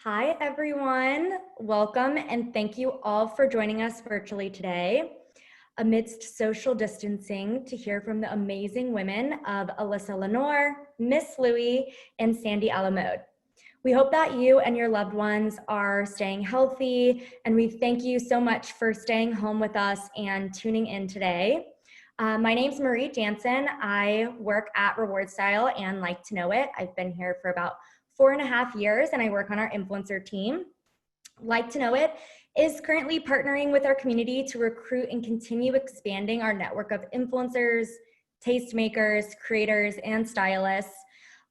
Hi, everyone. Welcome and thank you all for joining us virtually today amidst social distancing to hear from the amazing women of Alyssa Lenore, Miss Louie, and Sandy Chang. We hope that you and your loved ones are staying healthy, and we thank you so much for staying home with us and tuning in today. My name's Marie Jansen. I work at Reward Style and Like to Know It. I've been here for about 4.5 years, and I work on our influencer team. Like to Know It is currently partnering with our community to recruit and continue expanding our network of influencers, tastemakers, creators, and stylists.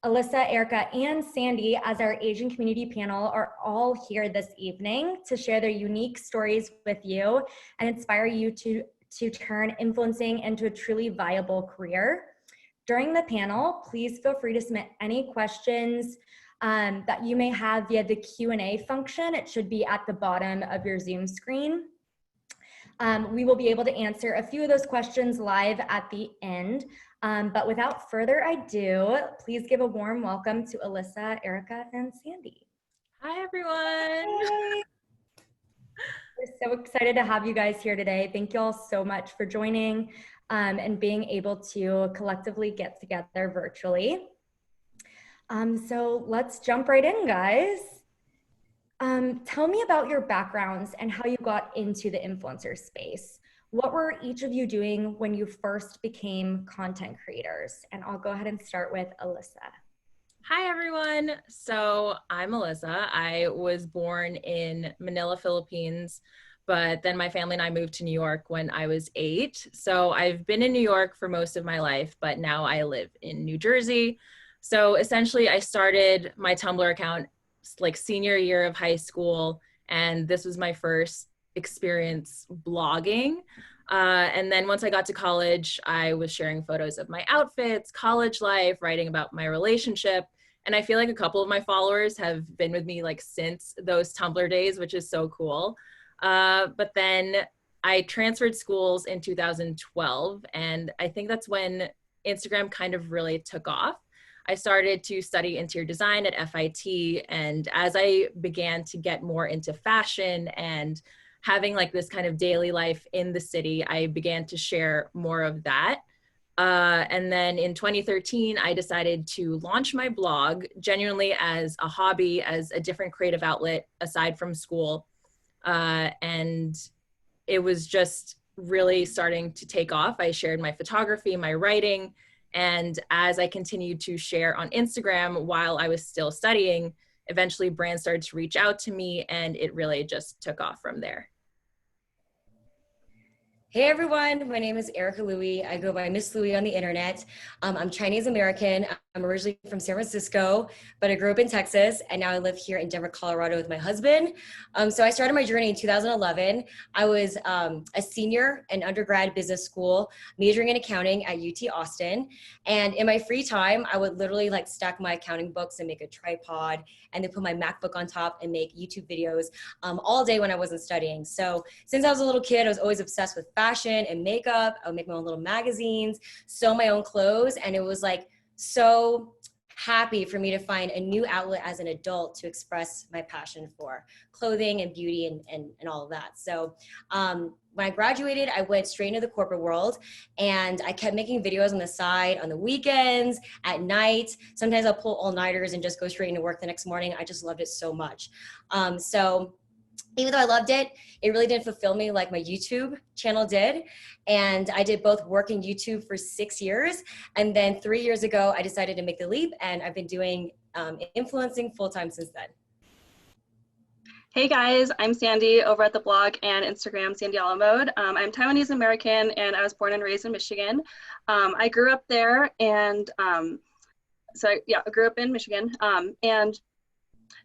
Alyssa, Erica, and Sandy, as our Asian community panel, are all here this evening to share their unique stories with you and inspire you to turn influencing into a truly viable career. During the panel, please feel free to submit any questions that you may have via the Q&A function. It should be at the bottom of your Zoom screen. We will be able to answer a few of those questions live at the end. But without further ado, please give a warm welcome to Alyssa, Erica, and Sandy. Hi, everyone. Hey. We're so excited to have you guys here today. Thank you all so much for joining and being able to collectively get together virtually. So let's jump right in, guys. Tell me about your backgrounds and how you got into the influencer space. What were each of you doing when you first became content creators? And I'll go ahead and start with Alyssa. Hi, everyone. So I'm Alyssa. I was born in Manila, Philippines, but then my family and I moved to New York when I was 8. So I've been in New York for most of my life, but now I live in New Jersey. So essentially, I started my Tumblr account like senior year of high school, and this was my first experience blogging. And then once I got to college, I was sharing photos of my outfits, college life, writing about my relationship. And I feel like a couple of my followers have been with me like since those Tumblr days, which is so cool. But then I transferred schools in 2012, and I think that's when Instagram kind of really took off. I started to study interior design at FIT, and as I began to get more into fashion and having like this kind of daily life in the city, I began to share more of that. And then in 2013, I decided to launch my blog genuinely as a hobby, as a different creative outlet aside from school. And it was just really starting to take off. I shared my photography, my writing, and as I continued to share on Instagram while I was still studying, eventually brands started to reach out to me, and it really just took off from there. Hey everyone, my name is Erica Louie. I go by Miss Louie on the internet. I'm Chinese American. I'm originally from San Francisco, but I grew up in Texas, and now I live here in Denver, Colorado with my husband. So I started my journey in 2011. I was a senior in undergrad business school, majoring in accounting at UT Austin. And in my free time, I would literally like stack my accounting books and make a tripod, and then put my MacBook on top and make YouTube videos all day when I wasn't studying. So since I was a little kid, I was always obsessed with fashion and makeup. I would make my own little magazines, sew my own clothes, and it was like so happy for me to find a new outlet as an adult to express my passion for clothing and beauty and all of that. So when I graduated, I went straight into the corporate world, and I kept making videos on the side, on the weekends, at night. Sometimes I'll pull all-nighters and just go straight into work the next morning. I just loved it so much. So even though I loved it, it really didn't fulfill me like my YouTube channel did. And I did both work in YouTube for 6 years. And then 3 years ago, I decided to make the leap, and I've been doing influencing full-time since then. Hey guys, I'm Sandy over at the blog and Instagram, Sandy Chang. I'm Taiwanese American, and I was born and raised in Michigan. I grew up there, and I grew up in Michigan. And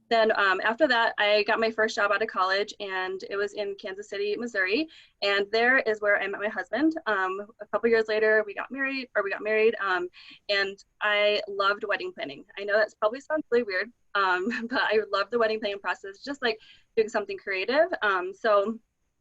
then after that, I got my first job out of college, and it was in Kansas City, Missouri. And there is where I met my husband. A couple years later, we got married, and I loved wedding planning. I know that probably sounds really weird, but I love the wedding planning process, just like doing something creative. So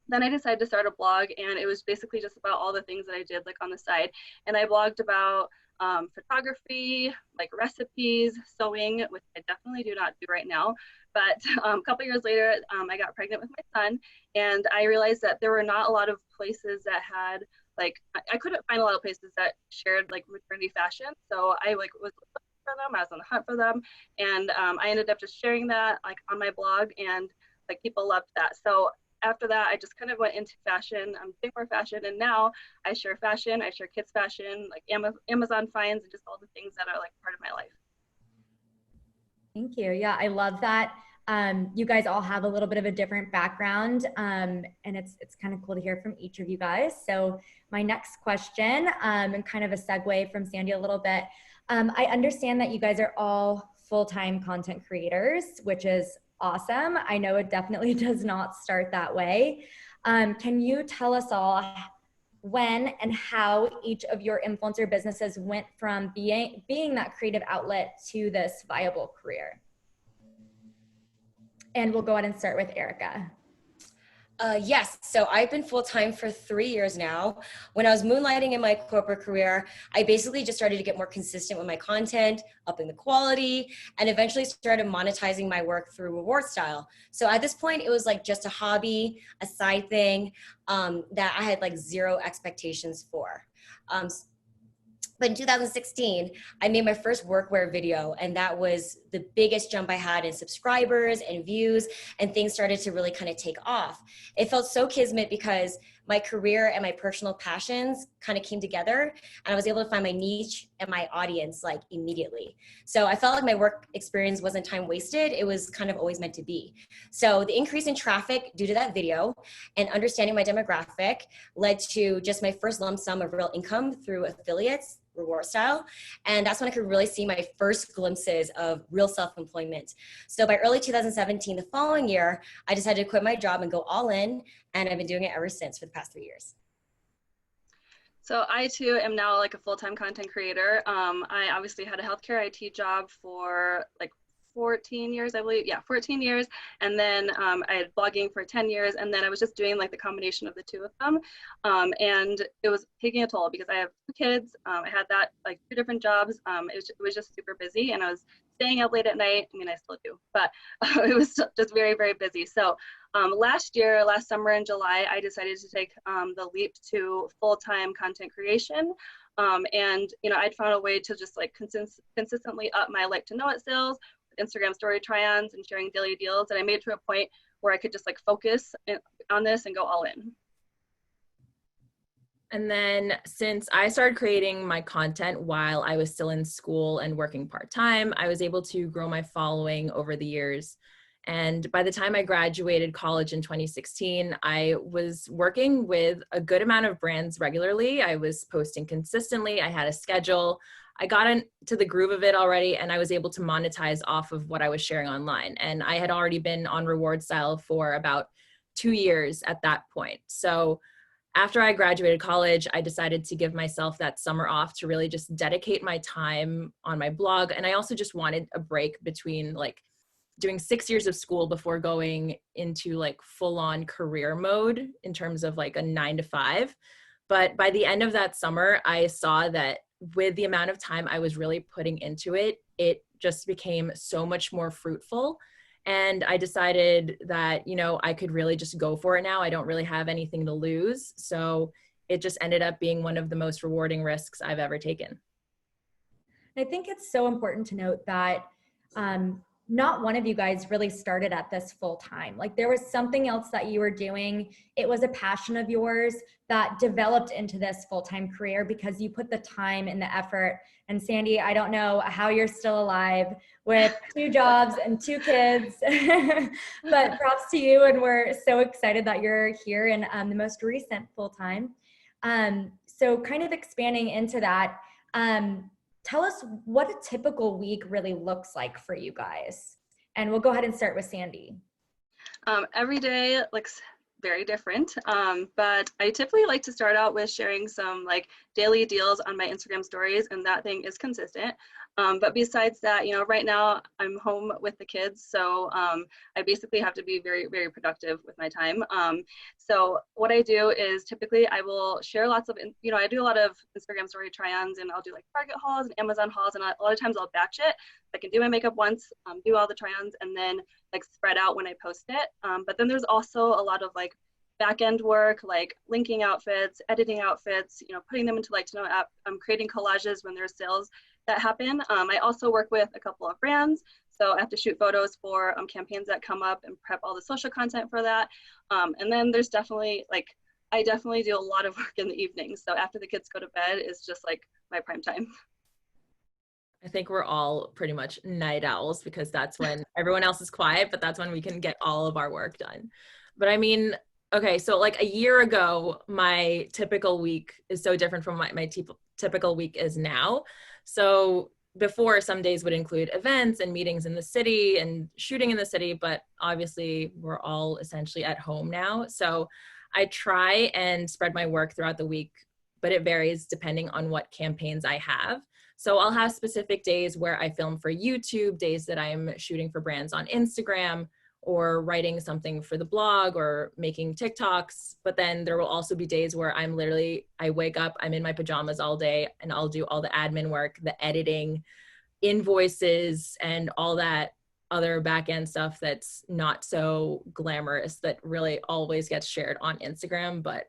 then I decided to start a blog, and it was basically just about all the things that I did like on the side. And I blogged about photography, like recipes, sewing, which I definitely do not do right now. But a couple years later, I got pregnant with my son, and I realized that there were not a lot of places that had like, I couldn't find a lot of places that shared like maternity fashion. So I like was looking for them. I was on the hunt for them, and I ended up just sharing that like on my blog, and like people loved that. So after that, I just kind of went into fashion. I'm doing more fashion, and now I share fashion. I share kids fashion, like Amazon finds, and just all the things that are like part of my life. Thank you. Yeah, I love that. You guys all have a little bit of a different background, and it's kind of cool to hear from each of you guys. So my next question, and kind of a segue from Sandy a little bit, I understand that you guys are all full-time content creators, which is awesome. I know it definitely does not start that way. Can you tell us all when and how each of your influencer businesses went from being that creative outlet to this viable career? And we'll go ahead and start with Erica. Yes, so I've been full-time for 3 years now. When I was moonlighting in my corporate career, I basically just started to get more consistent with my content, upping the quality, and eventually started monetizing my work through reward style. So at this point, it was like just a hobby, a side thing that I had like zero expectations for. But in 2016, I made my first workwear video, and that was the biggest jump I had in subscribers and views, and things started to really kind of take off. It felt so kismet because my career and my personal passions kind of came together, and I was able to find my niche and my audience like immediately. So I felt like my work experience wasn't time wasted. It was kind of always meant to be. So the increase in traffic due to that video and understanding my demographic led to just my first lump sum of real income through affiliates, reward style. And that's when I could really see my first glimpses of real self-employment. So by early 2017, the following year, I decided to quit my job and go all in. And I've been doing it ever since for the past 3 years. So I too am now like a full-time content creator. I obviously had a healthcare IT job for like 14 years, I believe. Yeah, 14 years. And then I had blogging for 10 years. And then I was just doing like the combination of the two of them. And it was taking a toll because I have 2 kids. I had that like 2 different jobs. It was just super busy, and I was staying up late at night. I mean, I still do, but it was just very, very busy. So last summer in July, I decided to take the leap to full-time content creation. And, you know, I'd found a way to just like consistently up my LIKEtoKNOW.it sales, Instagram story try-ons and sharing daily deals. And I made it to a point where I could just like focus on this and go all in. And then since I started creating my content while I was still in school and working part-time, I was able to grow my following over the years. And by the time I graduated college in 2016, I was working with a good amount of brands regularly. I was posting consistently. I had a schedule. I got into the groove of it already, and I was able to monetize off of what I was sharing online. And I had already been on reward style for about 2 years at that point. So after I graduated college, I decided to give myself that summer off to really just dedicate my time on my blog. And I also just wanted a break between like doing 6 years of school before going into like full-on career mode in terms of like a 9 to 5. But by the end of that summer, I saw that with the amount of time I was really putting into it, it just became so much more fruitful. And I decided that, you know, I could really just go for it now. I don't really have anything to lose. So it just ended up being one of the most rewarding risks I've ever taken. I think it's so important to note that not one of you guys really started at this full time. Like there was something else that you were doing. It was a passion of yours that developed into this full-time career because you put the time and the effort. And Sandy, I don't know how you're still alive with 2 jobs and 2 kids, but props to you. And we're so excited that you're here in the most recent full-time. So kind of expanding into that, tell us what a typical week really looks like for you guys. And we'll go ahead and start with Sandy. Every day looks very different, but I typically like to start out with sharing some like daily deals on my Instagram stories, and that thing is consistent. But besides that, right now I'm home with the kids, so I basically have to be very, very productive with my time. So what I do is typically I will share lots of, I do a lot of Instagram story try-ons, and I'll do like Target hauls and Amazon hauls, and a lot of times I'll batch it. I can do my makeup once, do all the try-ons, and then like spread out when I post it. But then there's also a lot of like back-end work, like linking outfits, editing outfits, putting them into LIKEtoKNOW app, creating collages when there's sales that happen. I also work with a couple of brands, so I have to shoot photos for campaigns that come up and prep all the social content for that. And then there's definitely I definitely do a lot of work in the evenings. So after the kids go to bed, it's just like my prime time. I think we're all pretty much night owls because that's when everyone else is quiet, but that's when we can get all of our work done. But I mean, okay, so like a year ago, my typical week is so different from what my typical week is now. So before, some days would include events and meetings in the city and shooting in the city, but obviously we're all essentially at home now. So I try and spread my work throughout the week, but it varies depending on what campaigns I have. So I'll have specific days where I film for YouTube, days that I'm shooting for brands on Instagram, or writing something for the blog or making TikToks. But then there will also be days where I wake up, I'm in my pajamas all day, and I'll do all the admin work, the editing, invoices, and all that other back end stuff that's not so glamorous that really always gets shared on Instagram. But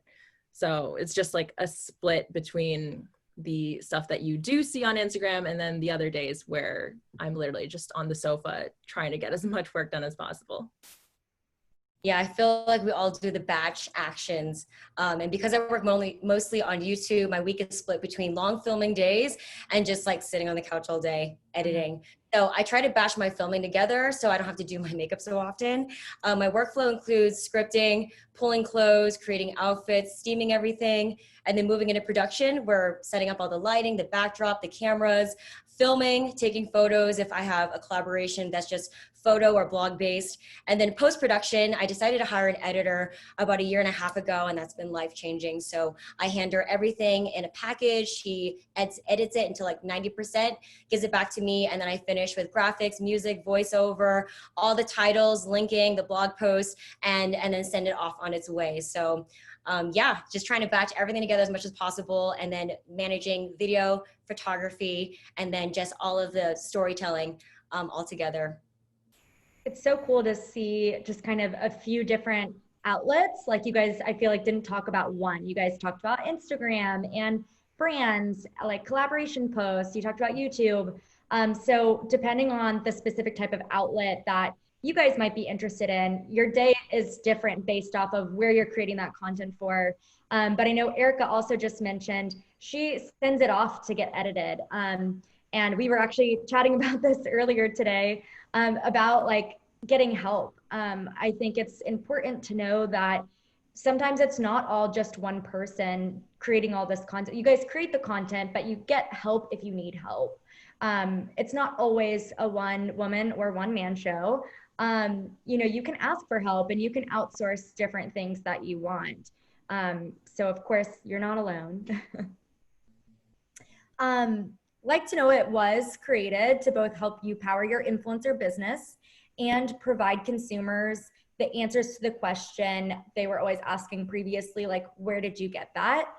so it's just like a split between the stuff that you do see on Instagram and then the other days where I'm literally just on the sofa trying to get as much work done as possible. Yeah, I feel like we all do the batch actions. And because I work mostly on YouTube, my week is split between long filming days and just like sitting on the couch all day editing. So I try to batch my filming together so I don't have to do my makeup so often. My workflow includes scripting, pulling clothes, creating outfits, steaming everything, and then moving into production. We're setting up all the lighting, the backdrop, the cameras, filming, taking photos if I have a collaboration that's just photo or blog based. And then post-production, I decided to hire an editor about a year and a half ago, and that's been life-changing. So I hand her everything in a package. She edits it until like 90%, gives it back to me, and then I finish with graphics, music, voiceover, all the titles, linking, the blog post, and then send it off on its way. So yeah, just trying to batch everything together as much as possible, and then managing video, photography, and then just all of the storytelling all together. It's so cool to see just kind of a few different outlets. Like you guys, I feel like didn't talk about one. You guys talked about Instagram and brands, like collaboration posts. You talked about YouTube. So depending on the specific type of outlet that you guys might be interested in, your day is different based off of where you're creating that content for. But I know Erica also just mentioned she sends it off to get edited. And we were actually chatting about this earlier today about like getting help. I think it's important to know that sometimes it's not all just one person creating all this content. You guys create the content, but you get help if you need help. It's not always a one woman or one man show. You can ask for help and you can outsource different things that you want. So of course you're not alone. LIKEtoKNOW.it was created to both help you power your influencer business and provide consumers the answers to the question they were always asking previously, like, where did you get that?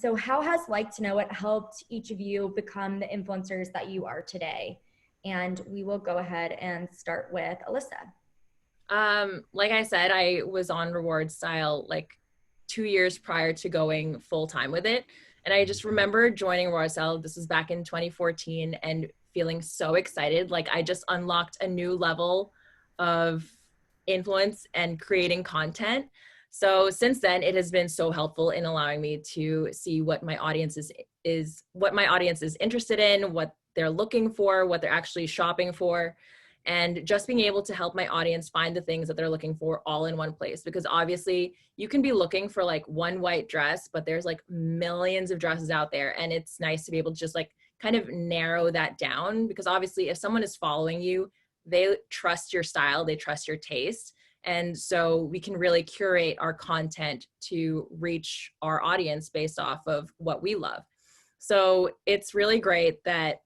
So how has LIKEtoKNOW.it helped each of you become the influencers that you are today? And we will go ahead and start with Alyssa. Like I said, I was on Reward Style like 2 years prior to going full time with it. And I just remember joining Reward Style, this was back in 2014, and feeling so excited. Like I just unlocked a new level of influence and creating content. So since then, it has been so helpful in allowing me to see what my audience is interested in, what they're looking for, what they're actually shopping for, and just being able to help my audience find the things that they're looking for all in one place. Because obviously you can be looking for like one white dress, but there's like millions of dresses out there. And it's nice to be able to just like kind of narrow that down, because obviously if someone is following you, they trust your style, they trust your taste. And so we can really curate our content to reach our audience based off of what we love. So it's really great that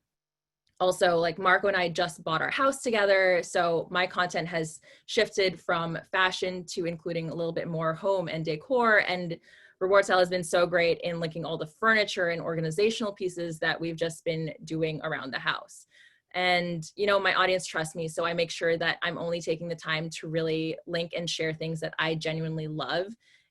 Also, like Marco and I just bought our house together, so my content has shifted from fashion to including a little bit more home and decor. And Reward Style has been so great in linking all the furniture and organizational pieces that we've just been doing around the house. And, you know, my audience trusts me, so I make sure that I'm only taking the time to really link and share things that I genuinely love.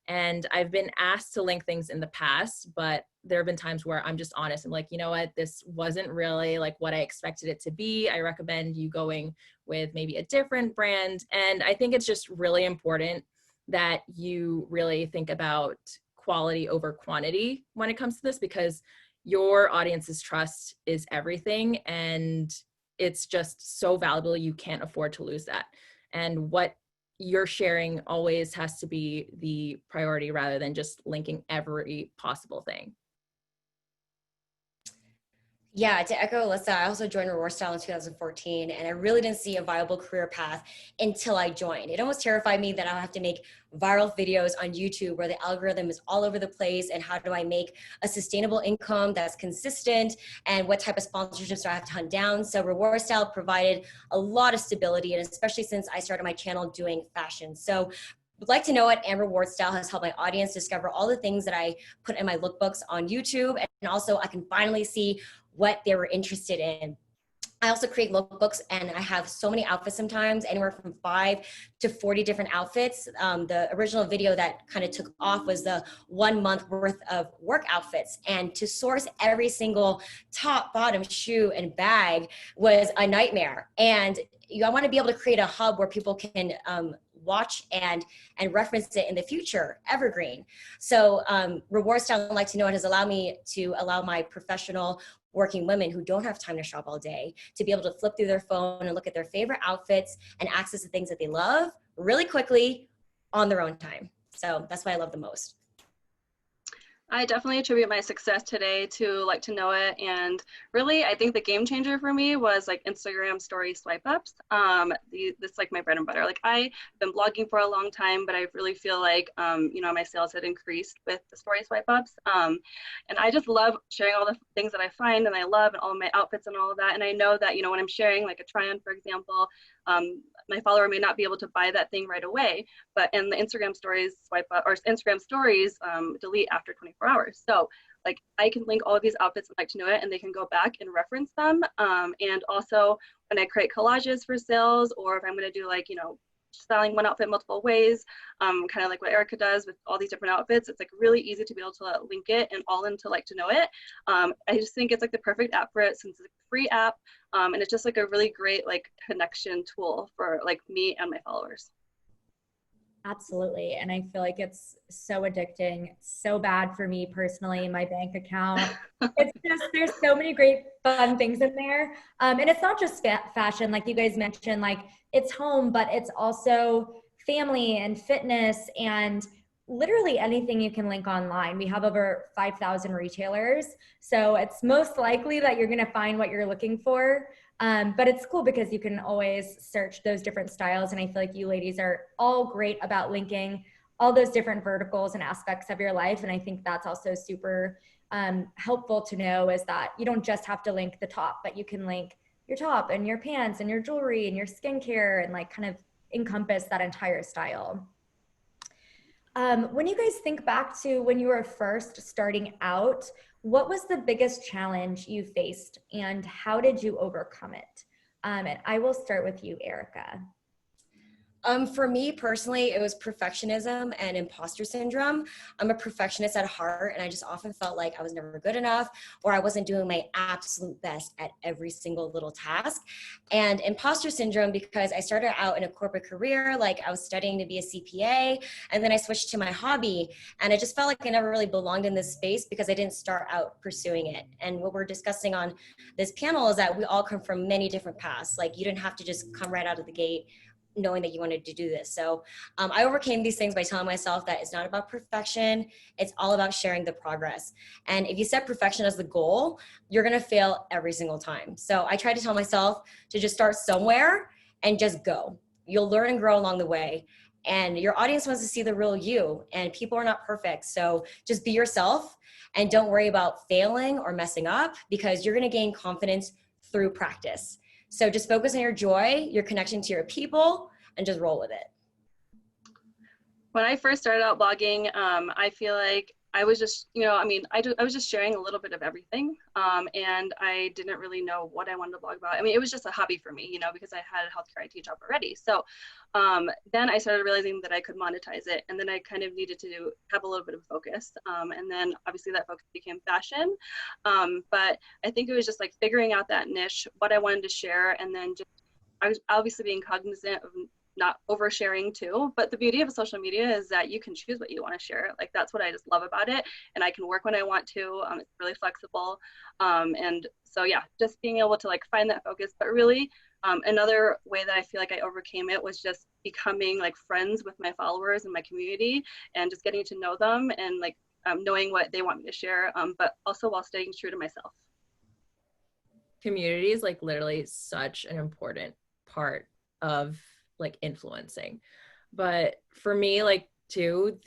And I've been asked to link things in the past, but there have been times where I'm just honest and like, you know what, this wasn't really like what I expected it to be. I recommend you going with maybe a different brand. And I think it's just really important that you really think about quality over quantity when it comes to this, because your audience's trust is everything. And it's just so valuable. You can't afford to lose that. And what you're sharing always has to be the priority rather than just linking every possible thing. Yeah, to echo Alyssa, I also joined Reward Style in 2014, and I really didn't see a viable career path until I joined. It almost terrified me that I'll have to make viral videos on YouTube where the algorithm is all over the place, and how do I make a sustainable income that's consistent, and what type of sponsorships do I have to hunt down? So Reward Style provided a lot of stability, and especially since I started my channel doing fashion. So would like to know it, and Reward Style has helped my audience discover all the things that I put in my lookbooks on YouTube, and also I can finally see what they were interested in. I also create lookbooks, and I have so many outfits sometimes, anywhere from 5 to 40 different outfits. The original video that kind of took off was the 1 month worth of work outfits. And to source every single top, bottom, shoe, and bag was a nightmare. And I want to be able to create a hub where people can watch and reference it in the future, evergreen. So Reward Style, Like to Know It, has allowed me to allow my professional working women who don't have time to shop all day to be able to flip through their phone and look at their favorite outfits and access the things that they love really quickly on their own time. So that's what I love the most. I definitely attribute my success today to Like to Know It, and really I think the game changer for me was like Instagram story swipe ups. This like my bread and butter. Like I've been blogging for a long time, but I really feel like you know, my sales had increased with the story swipe ups. And I just love sharing all the things that I find and I love, and all of my outfits and all of that. And I know that, you know, when I'm sharing like a try on, for example, my follower may not be able to buy that thing right away, but in the Instagram stories swipe up, or Instagram stories delete after 24 hours. So like I can link all of these outfits and Like to Know It, and they can go back and reference them. And also when I create collages for sales, or if I'm going to do like, you know, styling one outfit multiple ways, kind of like what Erica does with all these different outfits, it's like really easy to be able to link it and all into Like to Know It. I just think it's like the perfect app for it, since it's a free app, and it's just like a really great like connection tool for like me and my followers. Absolutely. And I feel like it's so addicting, so bad for me personally, my bank account. It's just, there's so many great fun things in there. And it's not just fashion, like you guys mentioned, like it's home, but it's also family and fitness and literally anything you can link online. We have over 5,000 retailers. So it's most likely that you're going to find what you're looking for. But it's cool because you can always search those different styles. And I feel like you ladies are all great about linking all those different verticals and aspects of your life. And I think that's also super helpful to know, is that you don't just have to link the top, but you can link your top and your pants and your jewelry and your skincare, and like kind of encompass that entire style. When you guys think back to when you were first starting out, what was the biggest challenge you faced and how did you overcome it? And I will start with you, Erica. For me personally, it was perfectionism and imposter syndrome. I'm a perfectionist at heart, and I just often felt like I was never good enough, or I wasn't doing my absolute best at every single little task. And imposter syndrome because I started out in a corporate career, like I was studying to be a CPA, and then I switched to my hobby, and I just felt like I never really belonged in this space because I didn't start out pursuing it. And what we're discussing on this panel is that we all come from many different paths. Like you didn't have to just come right out of the gate knowing that you wanted to do this. So I overcame these things by telling myself that it's not about perfection. It's all about sharing the progress. And if you set perfection as the goal, you're going to fail every single time. So I try to tell myself to just start somewhere and just go. You'll learn and grow along the way. And your audience wants to see the real you, and people are not perfect. So just be yourself and don't worry about failing or messing up, because you're going to gain confidence through practice. So just focus on your joy, your connection to your people, and just roll with it. When I first started out blogging, I feel like I was just, I was just sharing a little bit of everything, and I didn't really know what I wanted to blog about. I mean, it was just a hobby for me, because I had a healthcare IT job already. So then I started realizing that I could monetize it, and then I kind of needed to have a little bit of focus, and then obviously that focus became fashion. But I think it was just like figuring out that niche, what I wanted to share, and then just I was obviously being cognizant of not oversharing too. But the beauty of social media is that you can choose what you want to share. Like, that's what I just love about it. And I can work when I want to. It's really flexible. And so, yeah, just being able to like find that focus. But really, another way that I feel like I overcame it was just becoming like friends with my followers and my community, and just getting to know them, and like knowing what they want me to share, but also while staying true to myself. Community is like literally such an important part of like influencing. But for me, like too,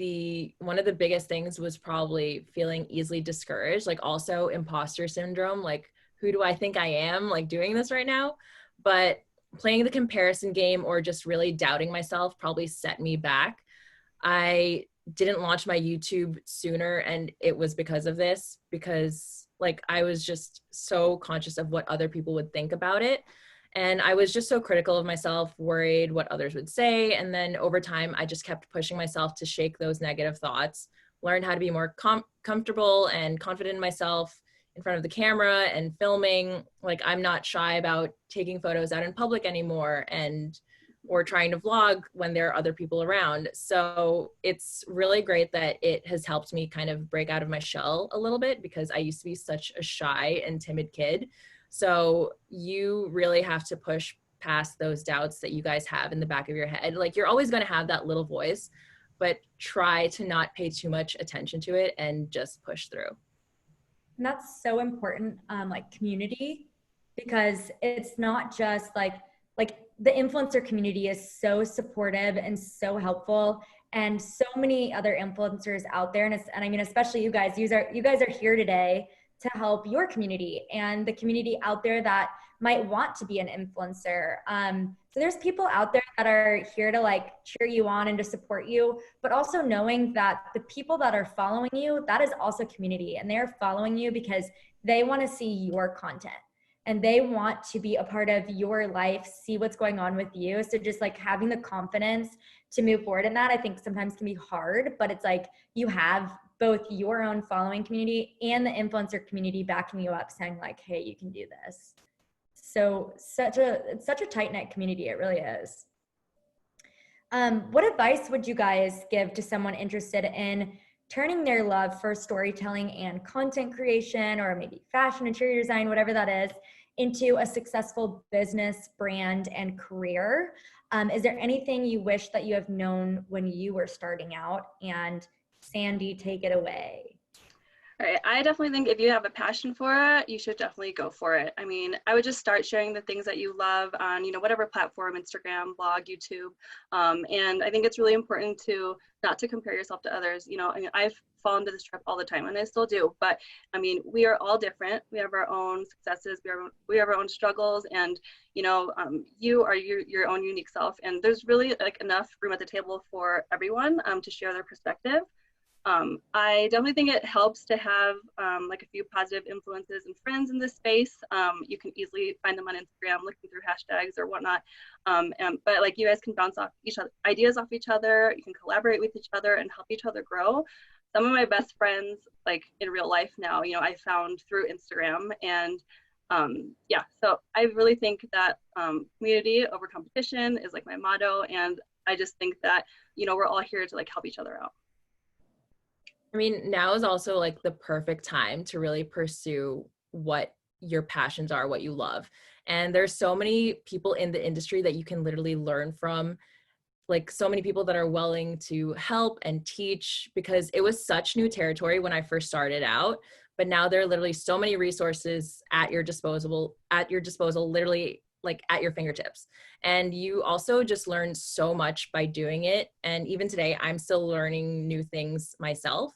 one of the biggest things was probably feeling easily discouraged, like also imposter syndrome, like who do I think I am, like doing this right now? But playing the comparison game or just really doubting myself probably set me back. I didn't launch my YouTube sooner, and it was because of this, because like I was just so conscious of what other people would think about it. And I was just so critical of myself, worried what others would say. And then over time, I just kept pushing myself to shake those negative thoughts, learn how to be more comfortable and confident in myself in front of the camera and filming. Like, I'm not shy about taking photos out in public anymore, or trying to vlog when there are other people around. So it's really great that it has helped me kind of break out of my shell a little bit, because I used to be such a shy and timid kid. So you really have to push past those doubts that you guys have in the back of your head. Like, you're always going to have that little voice, but try to not pay too much attention to it and just push through. And that's so important, like community, because it's not just like the influencer community is so supportive and so helpful, and so many other influencers out there. And I mean, especially you guys are here today to help your community and the community out there that might want to be an influencer. So there's people out there that are here to like cheer you on and to support you, but also knowing that the people that are following you, that is also community, and they're following you because they want to see your content and they want to be a part of your life, see what's going on with you. So just like having the confidence to move forward in that, I think sometimes can be hard, but it's like you have both your own following community and the influencer community backing you up, saying like, hey, you can do this. So it's such a tight-knit community. It really is. What advice would you guys give to someone interested in turning their love for storytelling and content creation, or maybe fashion, interior design, whatever that is, into a successful business, brand, and career? Is there anything you wish that you have known when you were starting out? And Sandy, take it away. All right, I definitely think if you have a passion for it, you should definitely go for it. I mean, I would just start sharing the things that you love on, whatever platform, Instagram, blog, YouTube. And I think it's really important to not to compare yourself to others. I mean, I've fallen into this trap all the time, and I still do. But I mean, we are all different. We have our own successes. We have our own struggles, and you are your own unique self. And there's really like enough room at the table for everyone to share their perspective. I definitely think it helps to have like a few positive influences and friends in this space. You can easily find them on Instagram, looking through hashtags or whatnot. But like, you guys can bounce off each other, ideas off each other. You can collaborate with each other and help each other grow. Some of my best friends, like in real life now, I found through Instagram. And yeah, so I really think that community over competition is like my motto. And I just think that, we're all here to like help each other out. I mean, now is also like the perfect time to really pursue what your passions are, what you love. And there's so many people in the industry that you can literally learn from, like so many people that are willing to help and teach, because it was such new territory when I first started out. But now there are literally so many resources at your disposal, literally like at your fingertips. And you also just learn so much by doing it. And even today, I'm still learning new things myself.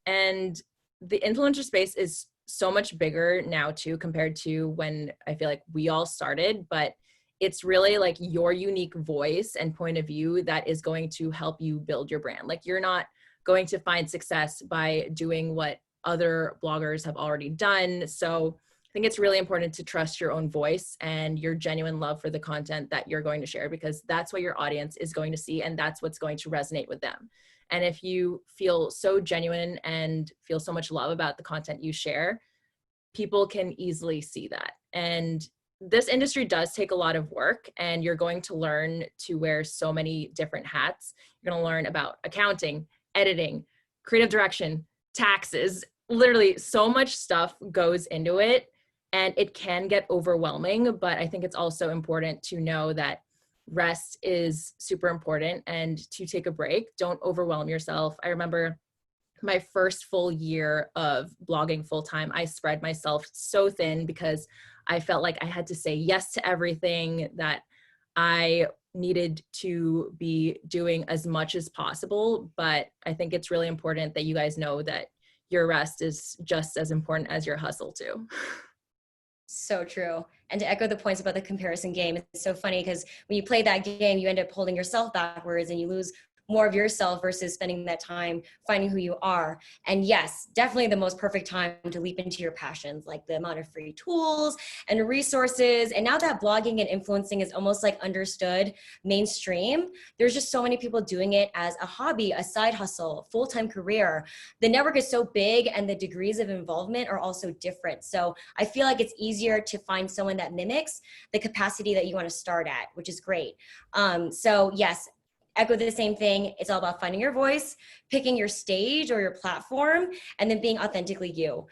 And the influencer space is so much bigger now too, compared to when I feel like we all started, but it's really like your unique voice and point of view that is going to help you build your brand. Like, you're not going to find success by doing what other bloggers have already done. So I think it's really important to trust your own voice and your genuine love for the content that you're going to share, because that's what your audience is going to see and that's what's going to resonate with them. And if you feel so genuine and feel so much love about the content you share, people can easily see that. And this industry does take a lot of work, and you're going to learn to wear so many different hats. You're going to learn about accounting, editing, creative direction, taxes. Literally so much stuff goes into it, and it can get overwhelming, but I think it's also important to know that rest is super important and to take a break. Don't overwhelm yourself. I remember my first full year of blogging full time, I spread myself so thin because I felt like I had to say yes to everything, that I needed to be doing as much as possible. But I think it's really important that you guys know that your rest is just as important as your hustle too. So true. And to echo the points about the comparison game, it's so funny because when you play that game, you end up holding yourself backwards and you lose more of yourself versus spending that time finding who you are. And yes, definitely the most perfect time to leap into your passions, like the amount of free tools and resources. And now that blogging and influencing is almost like understood mainstream, there's just so many people doing it as a hobby, a side hustle, full-time career. The network is so big and the degrees of involvement are also different. So I feel like it's easier to find someone that mimics the capacity that you want to start at, which is great. So yes, echo the same thing. It's all about finding your voice, picking your stage or your platform, and then being authentically you.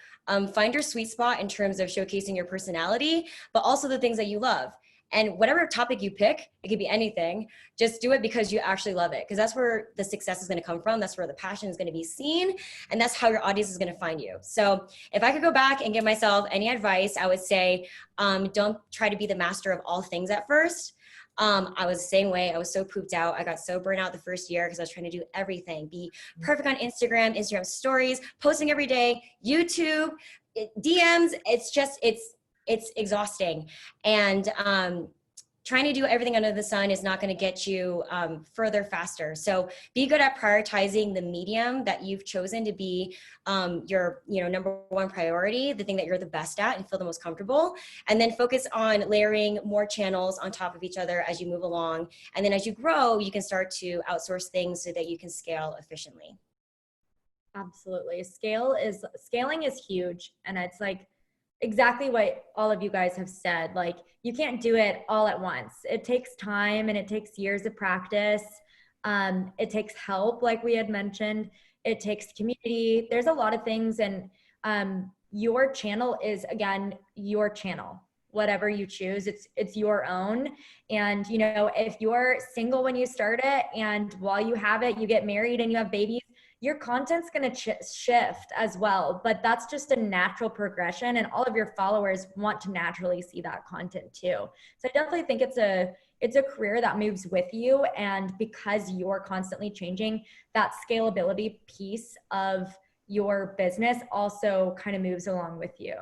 Find your sweet spot in terms of showcasing your personality, but also the things that you love. And whatever topic you pick, it could be anything, just do it because you actually love it, because that's where the success is going to come from. That's where the passion is going to be seen. And that's how your audience is going to find you. So if I could go back and give myself any advice, I would say, don't try to be the master of all things at first. I was the same way. I was so pooped out. I got so burnt out the first year because I was trying to do everything, be perfect on Instagram stories, posting every day, YouTube, DMs. It's just, it's exhausting. And trying to do everything under the sun is not going to get you further faster. So be good at prioritizing the medium that you've chosen to be your number one priority, the thing that you're the best at and feel the most comfortable. And then focus on layering more channels on top of each other as you move along. And then as you grow, you can start to outsource things so that you can scale efficiently. Absolutely. Scaling is huge. And it's like exactly what all of you guys have said. Like, you can't do it all at once. It takes time and it takes years of practice. It takes help, like we had mentioned. It takes community. There's a lot of things. And your channel is, again, your channel. Whatever you choose, it's your own. And, if you're single when you start it, and while you have it, you get married and you have babies, your content's going to shift as well. But that's just a natural progression, and all of your followers want to naturally see that content too. So I definitely think it's a career that moves with you. And because you're constantly changing, that scalability piece of your business also kind of moves along with you.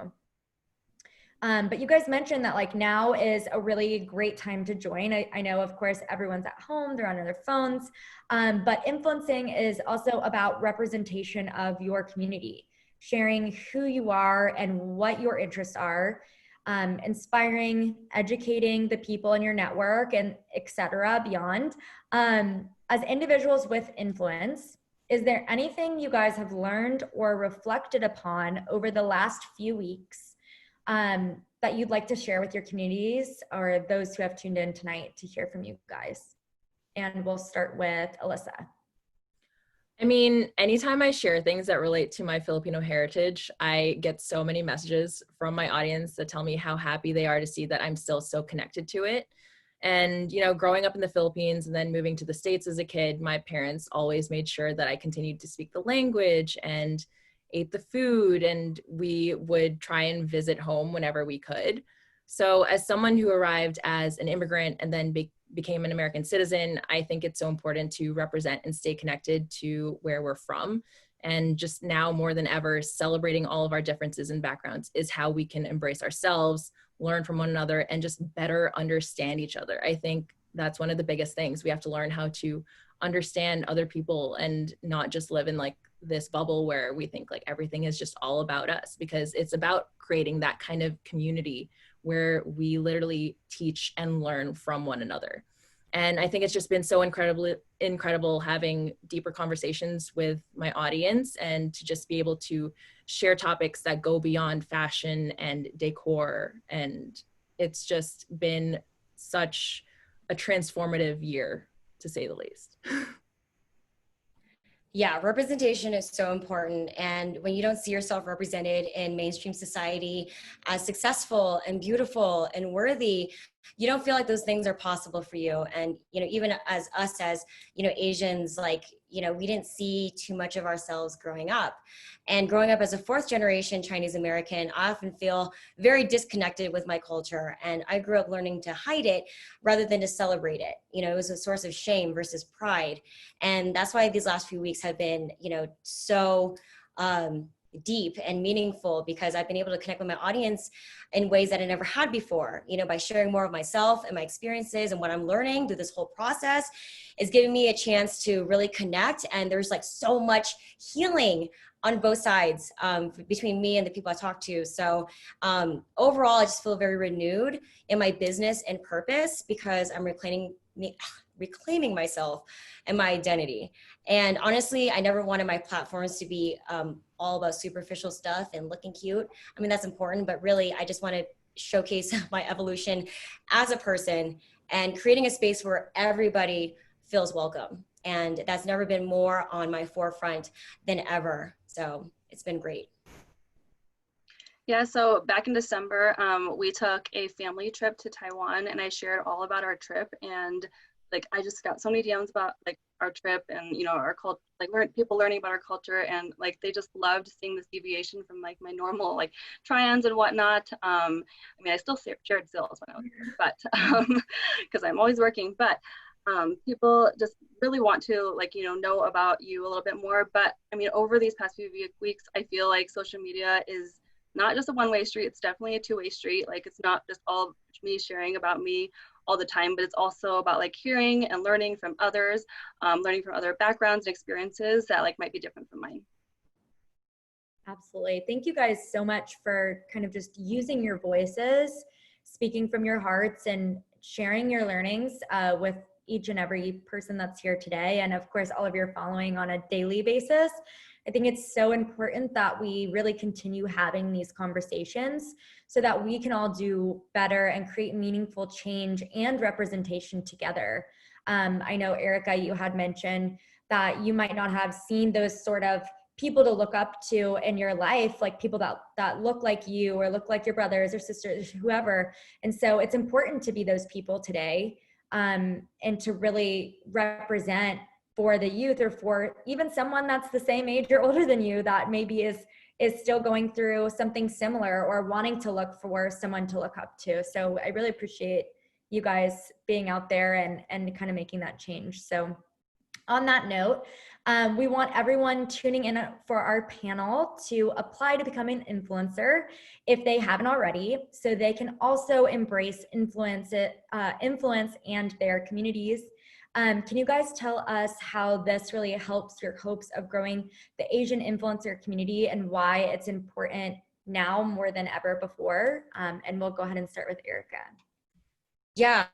But you guys mentioned that like now is a really great time to join. I know, of course, everyone's at home, they're on their phones, but influencing is also about representation of your community, sharing who you are and what your interests are, inspiring, educating the people in your network, and et cetera, beyond. As individuals with influence, is there anything you guys have learned or reflected upon over the last few weeks that you'd like to share with your communities or those who have tuned in tonight to hear from you guys? And we'll start with Alyssa. I mean, anytime I share things that relate to my Filipino heritage, I get so many messages from my audience that tell me how happy they are to see that I'm still so connected to it. And, growing up in the Philippines and then moving to the States as a kid, my parents always made sure that I continued to speak the language and ate the food, and we would try and visit home whenever we could. So as someone who arrived as an immigrant and then became an American citizen, I think it's so important to represent and stay connected to where we're from. And just now more than ever, celebrating all of our differences and backgrounds is how we can embrace ourselves, learn from one another, and just better understand each other. I think that's one of the biggest things. We have to learn how to understand other people and not just live in like this bubble where we think like everything is just all about us, because it's about creating that kind of community where we literally teach and learn from one another. And I think it's just been so incredible having deeper conversations with my audience, and to just be able to share topics that go beyond fashion and decor. And it's just been such a transformative year, to say the least. Yeah, representation is so important. And when you don't see yourself represented in mainstream society as successful and beautiful and worthy, you don't feel like those things are possible for you. And, even as us as, Asians, like, we didn't see too much of ourselves growing up. And growing up as a fourth generation Chinese American, I often feel very disconnected with my culture. And I grew up learning to hide it rather than to celebrate it. It was a source of shame versus pride. And that's why these last few weeks have been, so deep and meaningful, because I've been able to connect with my audience in ways that I never had before, by sharing more of myself and my experiences and what I'm learning through this whole process is giving me a chance to really connect. And there's like so much healing on both sides between me and the people I talk to. So overall, I just feel very renewed in my business and purpose, because I'm reclaiming myself and my identity. And honestly, I never wanted my platforms to be all about superficial stuff and looking cute. I mean, that's important, but really, I just want to showcase my evolution as a person and creating a space where everybody feels welcome. And that's never been more on my forefront than ever. So it's been great. Yeah, so back in December, we took a family trip to Taiwan, and I shared all about our trip. And like, I just got so many DMs about like our trip and, our culture, like people learning about our culture, and like, they just loved seeing this deviation from like my normal like try-ons and whatnot. I mean, I still shared sales when I was here, but because I'm always working, but people just really want to like, know about you a little bit more. But I mean, over these past few weeks, I feel like social media is not just a one-way street. It's definitely a two-way street. Like, it's not just all me sharing about me all the time, but it's also about like hearing and learning from others, learning from other backgrounds and experiences that like might be different from mine. Absolutely. Thank you guys so much for kind of just using your voices, speaking from your hearts, and sharing your learnings with each and every person that's here today. And of course, all of your following on a daily basis. I think it's so important that we really continue having these conversations so that we can all do better and create meaningful change and representation together. I know, Erica, you had mentioned that you might not have seen those sort of people to look up to in your life, like people that look like you or look like your brothers or sisters, whoever. And so it's important to be those people today, and to really represent for the youth, or for even someone that's the same age or older than you that maybe is still going through something similar or wanting to look for someone to look up to. So I really appreciate you guys being out there and kind of making that change. So on that note, we want everyone tuning in for our panel to apply to become an influencer if they haven't already, so they can also embrace influence and their communities. Can you guys tell us how this really helps your hopes of growing the Asian influencer community and why it's important now more than ever before? And we'll go ahead and start with Erica. Yeah,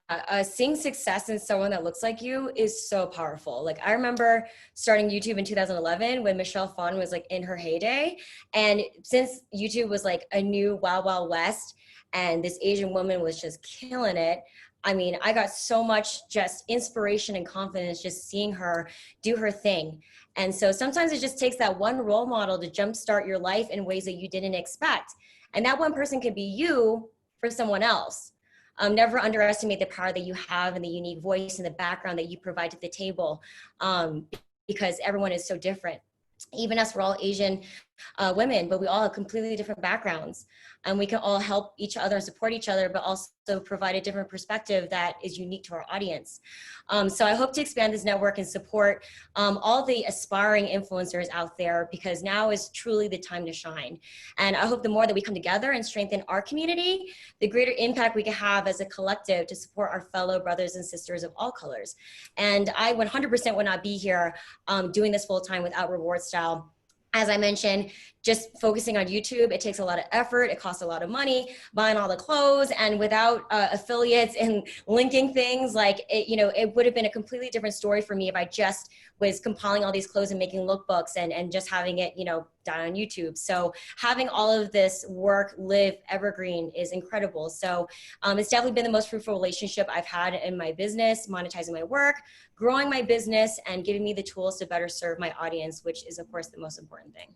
seeing success in someone that looks like you is so powerful. Like, I remember starting YouTube in 2011 when Michelle Phan was like in her heyday. And since YouTube was like a new Wild Wild West and this Asian woman was just killing it, I mean, I got so much just inspiration and confidence just seeing her do her thing. And so sometimes it just takes that one role model to jumpstart your life in ways that you didn't expect. And that one person could be you for someone else. Never underestimate the power that you have and the unique voice and the background that you provide to the table, because everyone is so different. Even us, we're all Asian women, but we all have completely different backgrounds, and we can all help each other and support each other, but also provide a different perspective that is unique to our audience. So I hope to expand this network and support all the aspiring influencers out there, because now is truly the time to shine. And I hope the more that we come together and strengthen our community, the greater impact we can have as a collective to support our fellow brothers and sisters of all colors. And I 100% would not be here doing this full time without Reward Style. As I mentioned, just focusing on YouTube, it takes a lot of effort. It costs a lot of money, buying all the clothes, and without affiliates and linking things, like it would have been a completely different story for me if I just was compiling all these clothes and making lookbooks and just having it, down on YouTube. So having all of this work live evergreen is incredible. So it's definitely been the most fruitful relationship I've had in my business, monetizing my work, growing my business, and giving me the tools to better serve my audience, which is of course the most important thing.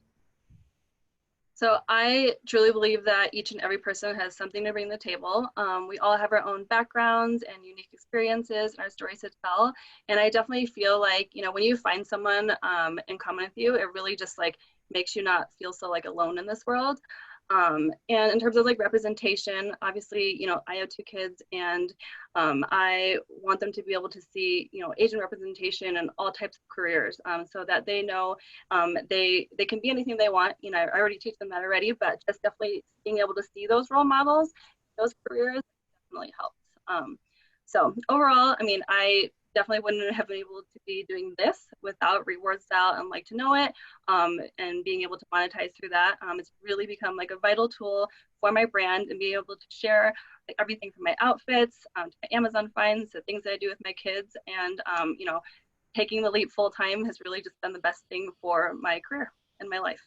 So I truly believe that each and every person has something to bring to the table. We all have our own backgrounds and unique experiences and our stories to tell. And I definitely feel like, when you find someone in common with you, it really just like makes you not feel so like alone in this world. And in terms of like representation, obviously, I have 2 kids, and I want them to be able to see, Asian representation in all types of careers, so that they know they can be anything they want. I already teach them that already, but just definitely being able to see those role models, those careers definitely helps. So overall, I definitely wouldn't have been able to be doing this without Reward Style and LIKEtoKNOW.it, and being able to monetize through that. It's really become like a vital tool for my brand, and being able to share like everything from my outfits to my Amazon finds to things that I do with my kids. And taking the leap full time has really just been the best thing for my career and my life.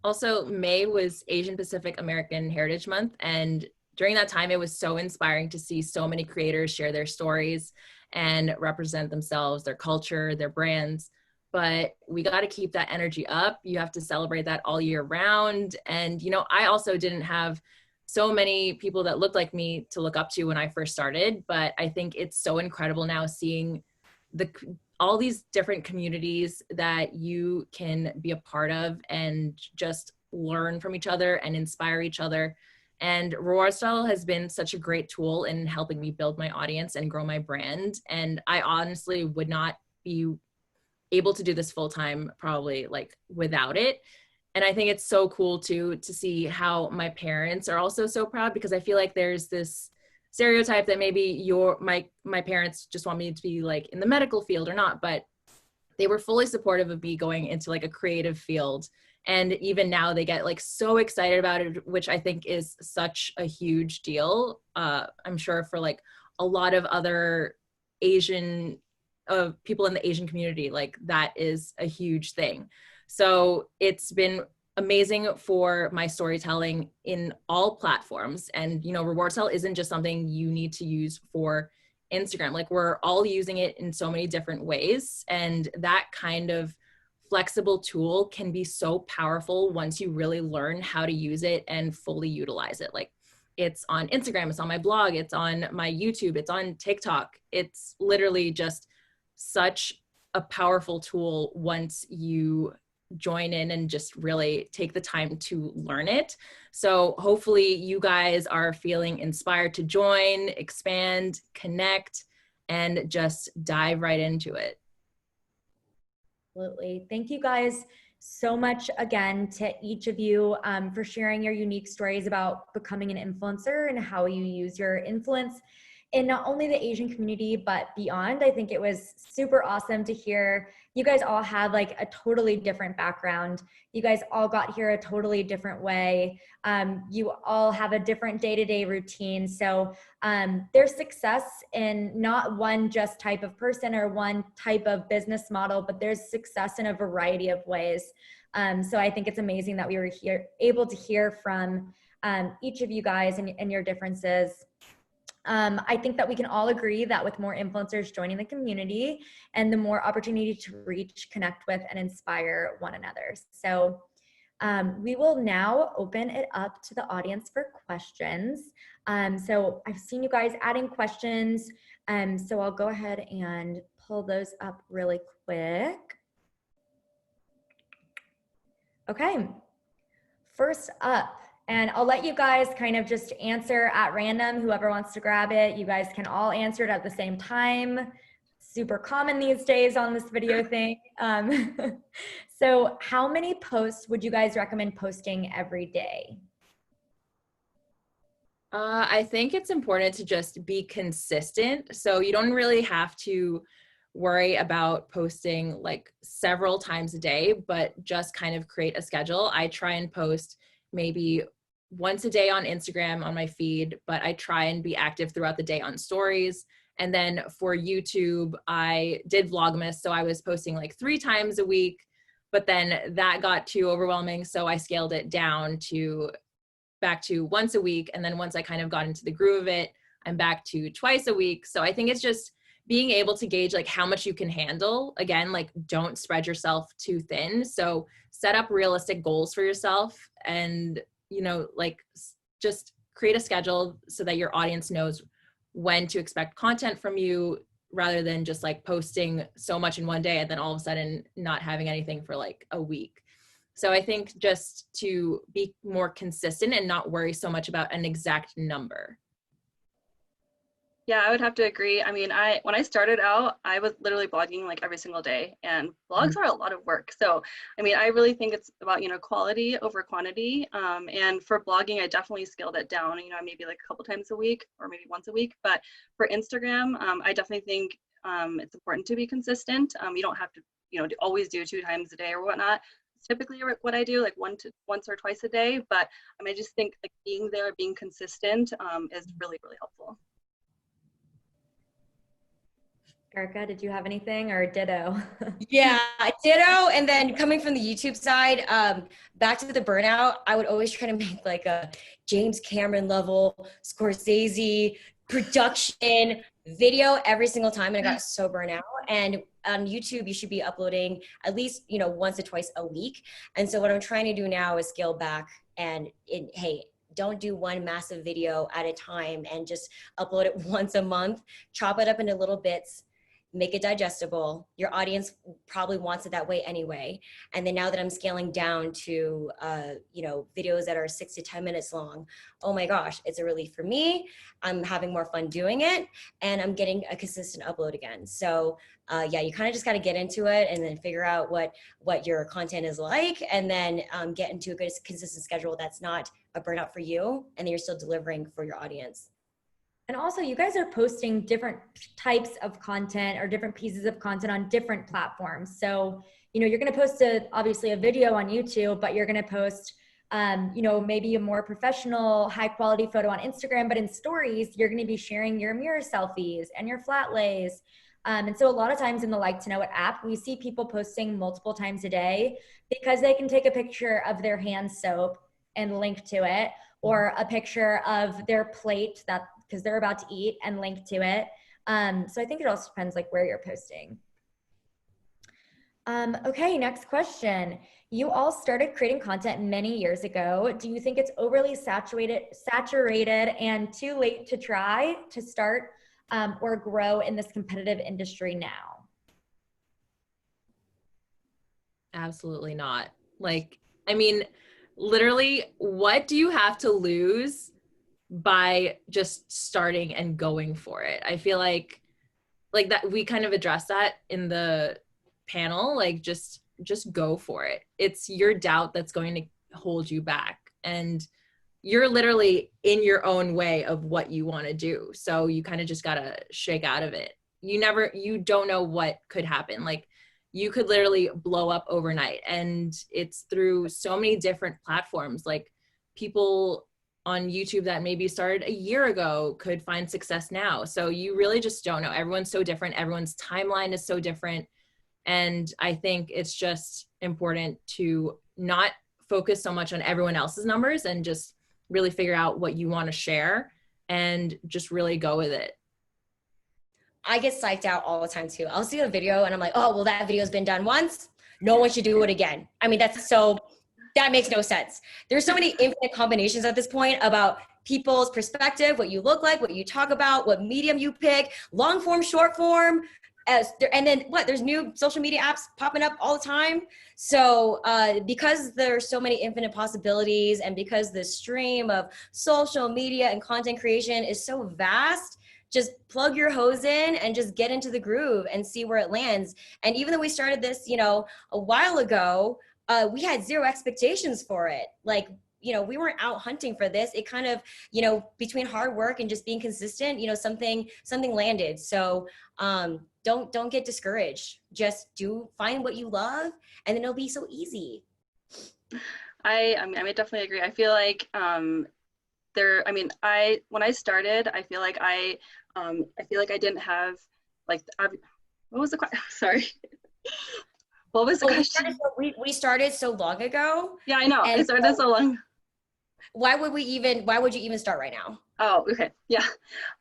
Also, May was Asian Pacific American Heritage Month, and during that time, it was so inspiring to see so many creators share their stories and represent themselves, their culture, their brands. But we got to keep that energy up. You have to celebrate that all year round. And, I also didn't have so many people that looked like me to look up to when I first started. But I think it's so incredible now seeing all these different communities that you can be a part of and just learn from each other and inspire each other. And Reward Style has been such a great tool in helping me build my audience and grow my brand. And I honestly would not be able to do this full time probably like without it. And I think it's so cool to see how my parents are also so proud, because I feel like there's this stereotype that maybe my parents just want me to be like in the medical field or not, but they were fully supportive of me going into like a creative field. And even now they get like so excited about it, which I think is such a huge deal. I'm sure for like a lot of other Asian people in the Asian community, like that is a huge thing. So it's been amazing for my storytelling in all platforms. And, Reward Style isn't just something you need to use for Instagram. Like we're all using it in so many different ways. And that kind of flexible tool can be so powerful once you really learn how to use it and fully utilize it. Like it's on Instagram, it's on my blog, it's on my YouTube, it's on TikTok. It's literally just such a powerful tool once you join in and just really take the time to learn it. So hopefully you guys are feeling inspired to join, expand, connect, and just dive right into it. Absolutely. Thank you guys so much again to each of you for sharing your unique stories about becoming an influencer and how you use your influence in not only the Asian community, but beyond. I think it was super awesome to hear you guys all have like a totally different background. You guys all got here a totally different way. You all have a different day-to-day routine. So there's success in not one just type of person or one type of business model, but there's success in a variety of ways. So I think it's amazing that we were able to hear from each of you guys and your differences. I think that we can all agree that with more influencers joining the community and the more opportunity to reach, connect with, and inspire one another. So we will now open it up to the audience for questions. So I've seen you guys adding questions. So I'll go ahead and pull those up really quick. Okay, first up, and I'll let you guys kind of just answer at random, whoever wants to grab it. You guys can all answer it at the same time. Super common these days on this video thing. So how many posts would you guys recommend posting every day? I think it's important to just be consistent. So you don't really have to worry about posting like several times a day, but just kind of create a schedule. I try and post maybe once a day on Instagram on my feed, but I try and be active throughout the day on stories. And then for YouTube, I did Vlogmas. So I was posting like 3 times a week, but then that got too overwhelming. So I scaled it down to back to once a week. And then once I kind of got into the groove of it, I'm back to twice a week. So I think it's just being able to gauge like how much you can handle. Again, like don't spread yourself too thin. So set up realistic goals for yourself and, you know, like just create a schedule so that your audience knows when to expect content from you rather than just like posting so much in one day and then all of a sudden not having anything for like a week. So I think just to be more consistent and not worry so much about an exact number. Yeah, I would have to agree. I mean, when I started out, I was literally blogging like every single day, and blogs are a lot of work. So, I mean, I really think it's about, you know, quality over quantity. And for blogging, I definitely scaled it down, you know, maybe like a couple times a week or maybe once a week. But for Instagram, I definitely think it's important to be consistent. You don't have to, you know, always do 2 times a day or whatnot. It's typically what I do, like once or twice a day. But I just think like being there, being consistent is really, really helpful. Erica, did you have anything or ditto? Yeah, ditto. And then coming from the YouTube side, back to the burnout, I would always try to make like a James Cameron level Scorsese production video every single time, and I got so burnt out. And on YouTube, you should be uploading at least, you know, once or twice a week. And so what I'm trying to do now is scale back and hey, don't do one massive video at a time and just upload it once a month. Chop it up into little bits. Make it digestible. Your audience probably wants it that way anyway. And then now that I'm scaling down to, you know, videos that are 6 to 10 minutes long, oh my gosh, it's a relief for me. I'm having more fun doing it, and I'm getting a consistent upload again. So yeah, you kind of just got to get into it and then figure out what your content is like, and then get into a good consistent schedule that's not a burnout for you, and then you're still delivering for your audience. And also, you guys are posting different types of content or different pieces of content on different platforms. So, you know, you're going to post obviously a video on YouTube, but you're going to post, you know, maybe a more professional, high quality photo on Instagram. But in stories, you're going to be sharing your mirror selfies and your flat lays. And so a lot of times in the LIKEtoKNOW.it app, we see people posting multiple times a day because they can take a picture of their hand soap and link to it, or a picture of their plate because they're about to eat and link to it. So I think it also depends like where you're posting. Okay, next question. You all started creating content many years ago. Do you think it's overly saturated and too late to try to start or grow in this competitive industry now? Absolutely not. Like, I mean, literally, what do you have to lose by just starting and going for it? I feel like that we kind of addressed that in the panel, like just go for it. It's your doubt that's going to hold you back, and you're literally in your own way of what you want to do. So you kind of just got to shake out of it. You don't know what could happen. Like, you could literally blow up overnight, and it's through so many different platforms. Like, people on YouTube that maybe started a year ago could find success now. So you really just don't know. Everyone's so different. Everyone's timeline is so different. And I think it's just important to not focus so much on everyone else's numbers and just really figure out what you want to share and just really go with it. I get psyched out all the time too. I'll see a video and I'm like, oh, well, that video's been done once. No one should do it again. I mean, that makes no sense. There's so many infinite combinations at this point about people's perspective, what you look like, what you talk about, what medium you pick, long form, short form, And then there's new social media apps popping up all the time. So because there's so many infinite possibilities, and because the stream of social media and content creation is so vast, just plug your hose in and just get into the groove and see where it lands. And even though we started this, a while ago, we had zero expectations for it. Like, we weren't out hunting for this. It kind of, between hard work and just being consistent, something landed. So don't get discouraged. Just find what you love, and then it'll be so easy. I mean, I definitely agree. I feel like when I started, I feel like I didn't have like, what was the question? Sorry. What was the question? We started so long ago. Yeah, I know. I started so long. Why would you even start right now? Oh, okay. Yeah.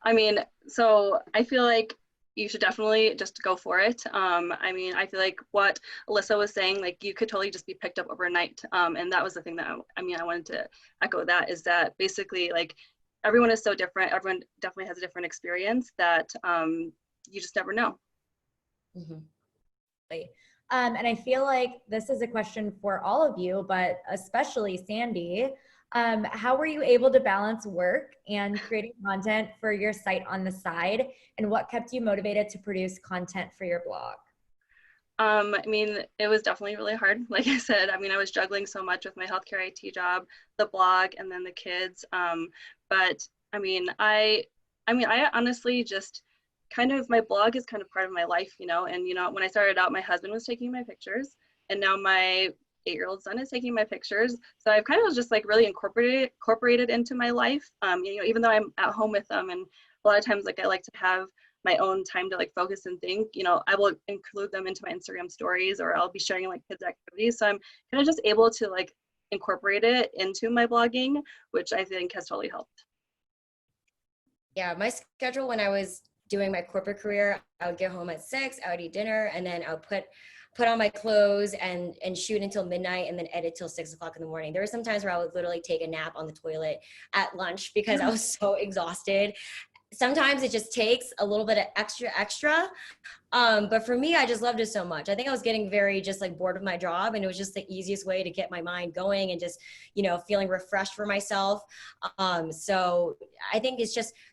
I mean, so I feel like you should definitely just go for it. I mean, I feel like what Alyssa was saying, like you could totally just be picked up overnight. And that was the thing that I wanted to echo, that is that basically like everyone is so different. Everyone definitely has a different experience that you just never know. Mm-hmm. And I feel like this is a question for all of you, but especially Sandy. How were you able to balance work and creating content for your site on the side? And what kept you motivated to produce content for your blog? I mean, it was definitely really hard. Like I said, I mean, I was juggling so much with my healthcare IT job, the blog, and then the kids. But I mean, I honestly just kind of, my blog is kind of part of my life, and when I started out, my husband was taking my pictures, and now my 8-year-old son is taking my pictures. So I've kind of just like really incorporated into my life. Even though I'm at home with them, and a lot of times like I like to have my own time to like focus and think, I will include them into my Instagram stories, or I'll be sharing like kids activities. So I'm kind of just able to like incorporate it into my blogging, which I think has totally helped. Yeah, my schedule when I was doing my corporate career, I would get home at 6, I would eat dinner, and then I would put on my clothes and shoot until midnight, and then edit till 6 o'clock in the morning. There were some times where I would literally take a nap on the toilet at lunch because I was so exhausted. Sometimes it just takes a little bit of extra. But for me, I just loved it so much. I think I was getting very just like bored of my job, and it was just the easiest way to get my mind going and just, feeling refreshed for myself. So I think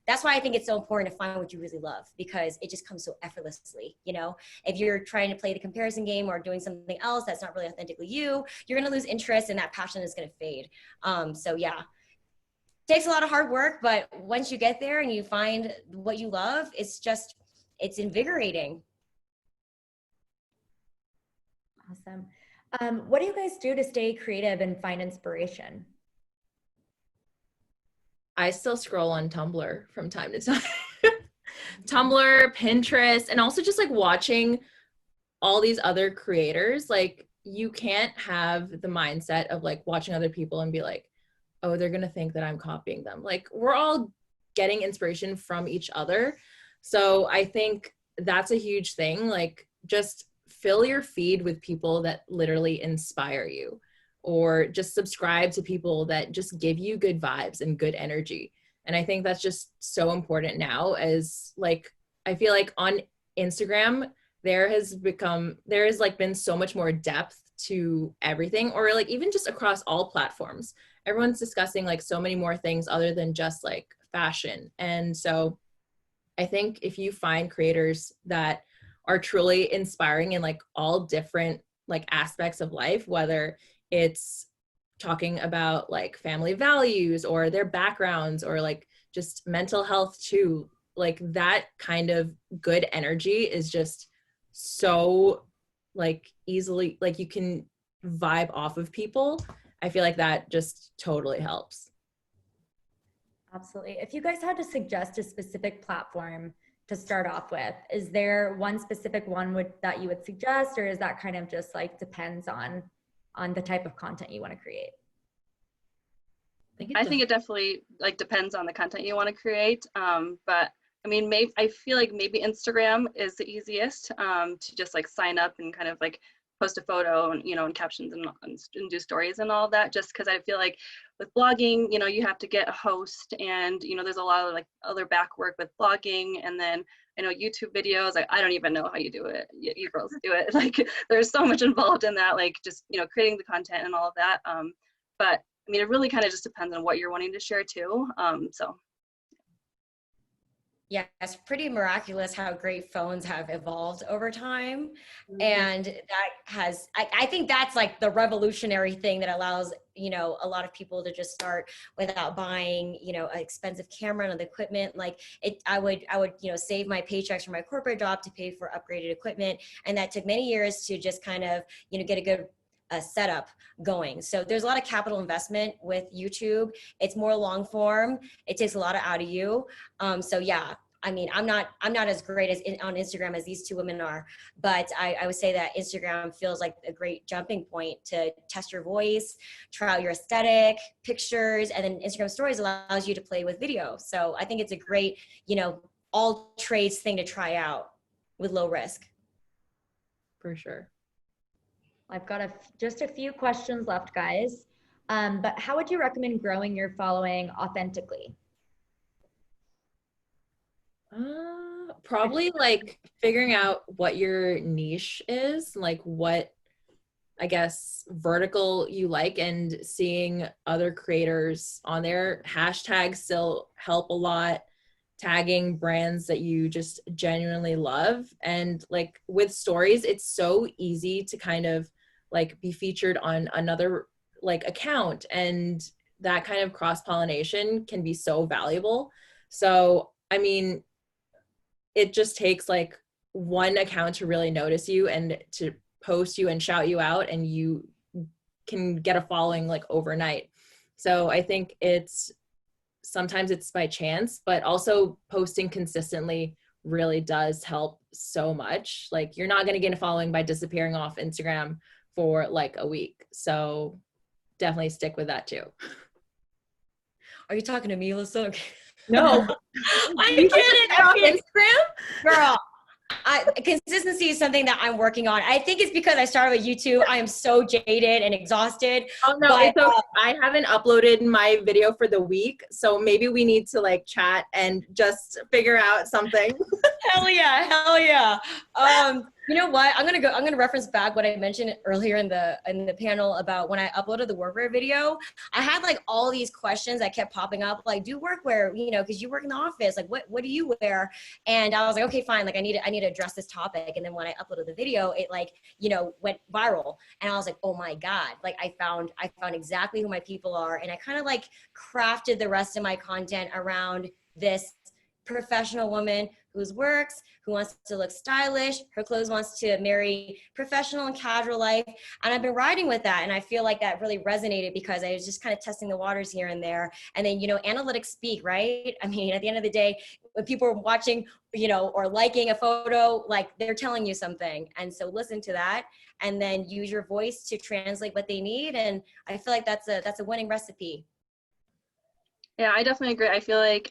that's why I think it's so important to find what you really love, because it just comes so effortlessly. If you're trying to play the comparison game or doing something else that's not really authentically you're going to lose interest, and that passion is going to fade. So yeah. Takes a lot of hard work, but once you get there and you find what you love, it's invigorating. Awesome. What do you guys do to stay creative and find inspiration? I still scroll on Tumblr from time to time. Tumblr, Pinterest, and also just like watching all these other creators. Like, you can't have the mindset of like watching other people and be like, oh, they're going to think that I'm copying them. Like, we're all getting inspiration from each other. So I think that's a huge thing. Like, just fill your feed with people that literally inspire you, or just subscribe to people that just give you good vibes and good energy. And I think that's just so important now, as like, I feel like on Instagram, there has like been so much more depth to everything, or like even just across all platforms. Everyone's discussing like so many more things other than just like fashion. And so I think if you find creators that are truly inspiring in like all different like aspects of life, whether it's talking about like family values or their backgrounds, or like just mental health too, like that kind of good energy is just so like easily, like you can vibe off of people. I feel like that just totally helps. Absolutely. If you guys had to suggest a specific platform to start off with, is there one specific one that you would suggest, or is that kind of just like depends on the type of content you want to create? I think it definitely like depends on the content you want to create. But I mean, I feel like maybe Instagram is the easiest to just like sign up and kind of like post a photo and, and captions and do stories and all of that, just because I feel like with blogging, you have to get a host, and, there's a lot of like other back work with blogging. And then I know YouTube videos, like, I don't even know how you do it. You girls do it. Like, there's so much involved in that, like just, creating the content and all of that. But I mean, it really kind of just depends on what you're wanting to share too. So. Yeah, it's pretty miraculous how great phones have evolved over time. Mm-hmm. And that has, I think that's like the revolutionary thing that allows, a lot of people to just start without buying, an expensive camera and the equipment. Like I would, save my paychecks from my corporate job to pay for upgraded equipment. And that took many years to just kind of, get a good setup going. So there's a lot of capital investment with YouTube. It's more long form. It takes a lot out of you. So yeah, I mean, I'm not as great on Instagram as these two women are, but I would say that Instagram feels like a great jumping point to test your voice, try out your aesthetic, pictures, and then Instagram stories allows you to play with video. So I think it's a great, all trades thing to try out with low risk. For sure. I've got just a few questions left, guys. But how would you recommend growing your following authentically? Probably like figuring out what your niche is, like what, I guess, vertical you like, and seeing other creators on there. Hashtags still help a lot. Tagging brands that you just genuinely love. And like with stories, it's so easy to kind of like be featured on another like account, and that kind of cross-pollination can be so valuable. So I mean, it just takes like one account to really notice you and to post you and shout you out, and you can get a following like overnight. So I think sometimes it's by chance, but also posting consistently really does help so much. Like, you're not going to get a following by disappearing off Instagram for like a week. So definitely stick with that too. Are you talking to me, Alyssa? No. I get it. Off Instagram? Girl, consistency is something that I'm working on. I think it's because I started with YouTube. I am so jaded and exhausted. Oh no, but, it's okay. I haven't uploaded my video for the week, so maybe we need to like chat and just figure out something. Hell yeah. You know what? I'm gonna reference back what I mentioned earlier in the panel about when I uploaded the workwear video. I had like all these questions that kept popping up, like, do workwear, because you work in the office, like what do you wear? And I was like, okay, fine, like I need to address this topic. And then when I uploaded the video, it like, went viral. And I was like, oh my God, like I found exactly who my people are. And I kind of like crafted the rest of my content around this professional woman who works, who wants to look stylish, her clothes wants to marry professional and casual life. And I've been riding with that. And I feel like that really resonated because I was just kind of testing the waters here and there. And then, analytics speak, right? I mean, at the end of the day, when people are watching, or liking a photo, like they're telling you something. And so listen to that and then use your voice to translate what they need. And I feel like that's a winning recipe. Yeah, I definitely agree. I feel like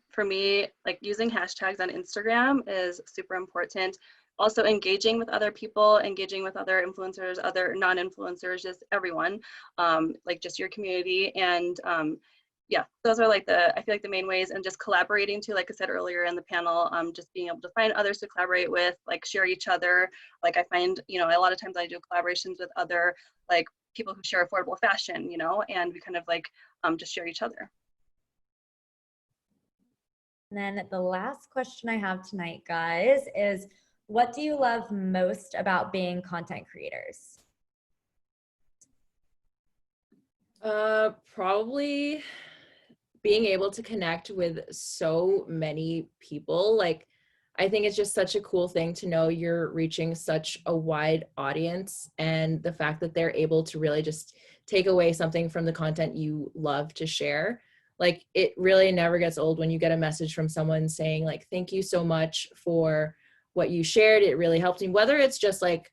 for me, like using hashtags on Instagram is super important. Also engaging with other people, engaging with other influencers, other non-influencers, just everyone, like just your community. And yeah, those are like I feel like the main ways, and just collaborating too, like I said earlier in the panel, just being able to find others to collaborate with, like share each other. Like I find, a lot of times I do collaborations with other like people who share affordable fashion, and we kind of like just share each other. And then the last question I have tonight, guys, is what do you love most about being content creators? Probably being able to connect with so many people. Like, I think it's just such a cool thing to know you're reaching such a wide audience, and the fact that they're able to really just take away something from the content you love to share. Like, it really never gets old when you get a message from someone saying like, thank you so much for what you shared. It really helped me, whether it's just like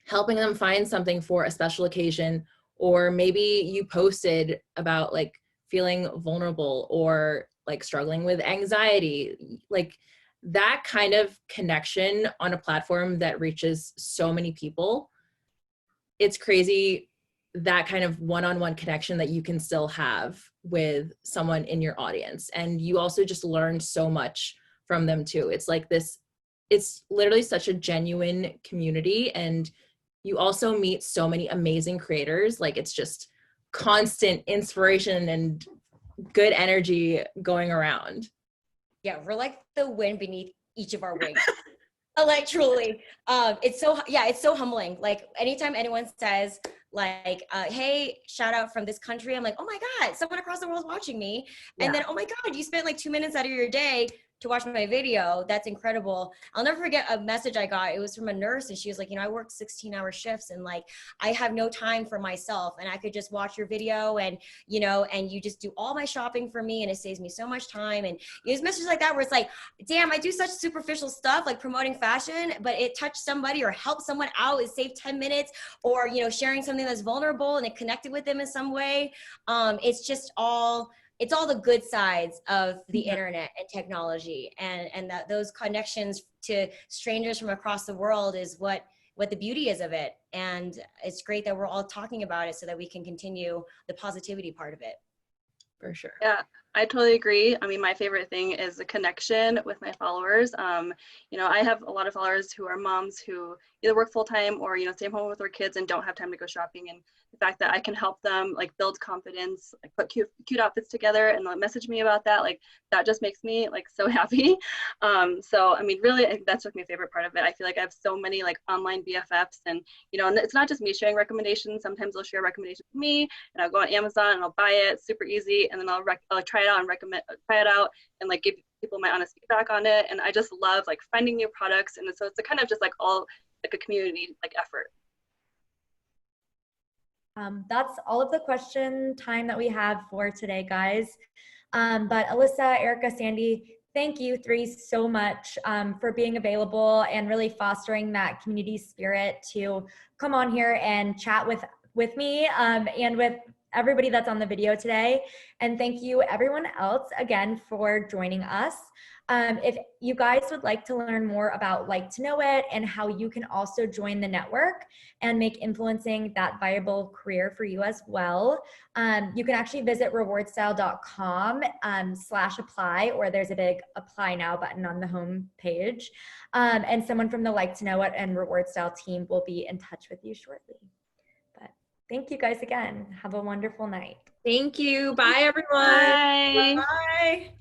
helping them find something for a special occasion, or maybe you posted about like feeling vulnerable or like struggling with anxiety. Like, that kind of connection on a platform that reaches so many people it's crazy that kind of one-on-one connection that you can still have with someone in your audience. And you also just learn so much from them too. It's like this, it's literally such a genuine community, and you also meet so many amazing creators. Like it's just constant inspiration and good energy going around. Yeah, we're like the wind beneath each of our wings. Like truly, it's so humbling. Like anytime anyone says like, hey, shout out from this country, I'm like, oh my God, someone across the world is watching me. And then, oh my God, you spent like 2 minutes out of your day to watch my video. That's incredible. I'll never forget a message I got. It was from a nurse, and she was like, I work 16-hour shifts, and like, I have no time for myself, and I could just watch your video, and and you just do all my shopping for me, and it saves me so much time. And use messages like that where it's like, damn, I do such superficial stuff like promoting fashion, but it touched somebody or helped someone out. It saved 10 minutes, or sharing something that's vulnerable and it connected with them in some way. It's all the good sides of the internet and technology, and that those connections to strangers from across the world is what the beauty is of it. And it's great that we're all talking about it so that we can continue the positivity part of it. For sure. Yeah, I totally agree. I mean, my favorite thing is the connection with my followers. I have a lot of followers who are moms who either work full time or, stay home with their kids and don't have time to go shopping. And the fact that I can help them like build confidence, like put cute outfits together and they'll message me about that, like that just makes me like so happy. So, I mean, really, I think that's like my favorite part of it. I feel like I have so many like online BFFs, and, and it's not just me sharing recommendations. Sometimes they'll share recommendations with me, and I'll go on Amazon and I'll buy it, super easy. And then I'll try it out and try it out and like give people my honest feedback on it. And I just love like finding new products. And so it's a kind of just like all like a community like effort. That's all of the question time that we have for today, guys. But Alyssa, Erica, Sandy, thank you three so much for being available and really fostering that community spirit to come on here and chat with me and with everybody that's on the video today. And thank you everyone else again for joining us. If you guys would like to learn more about LIKEtoKNOW.it and how you can also join the network and make influencing that viable career for you as well, you can actually visit rewardstyle.com/apply, or there's a big apply now button on the home page. And someone from the LIKEtoKNOW.it and Reward Style team will be in touch with you shortly. But thank you guys again. Have a wonderful night. Thank you. Bye, everyone. Bye. Bye.